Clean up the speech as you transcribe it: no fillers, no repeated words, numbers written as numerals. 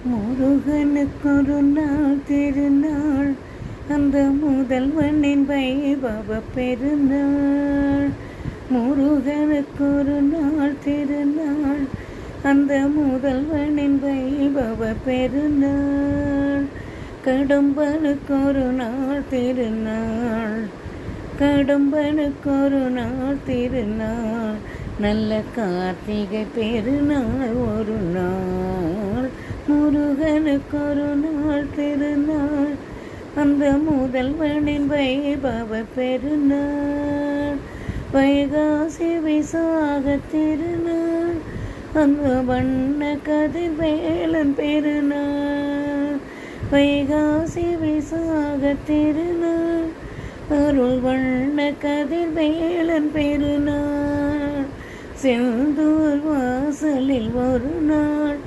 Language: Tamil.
முருகனுக்கொரு நாள் திருநாள், அந்த முதல்வனின் வைபவ பெருநாள். முருகனுக்கொரு நாள் திருநாள், அந்த முதல்வனின் வைபவ பெருநாள். கடம்பனுக்கொரு நாள் திருநாள், கடம்பனுக்கொரு நாள் திருநாள். நல்ல கார்த்திகை பெருநாள் ஒரு நாள். முருகனுக்கொரு நாள் திருநாள், அந்த முதல்வனின் வைபவ பெருநாள். வைகாசி விசாக திருநாள், அந்த வண்ண கதிர்வேலன் பெருநாள். வைகாசி விசாக திருநாள், அருள் வண்ண கதிர்வேலன் பெருநாள். செந்தூர் வாசலில் ஒரு நாள்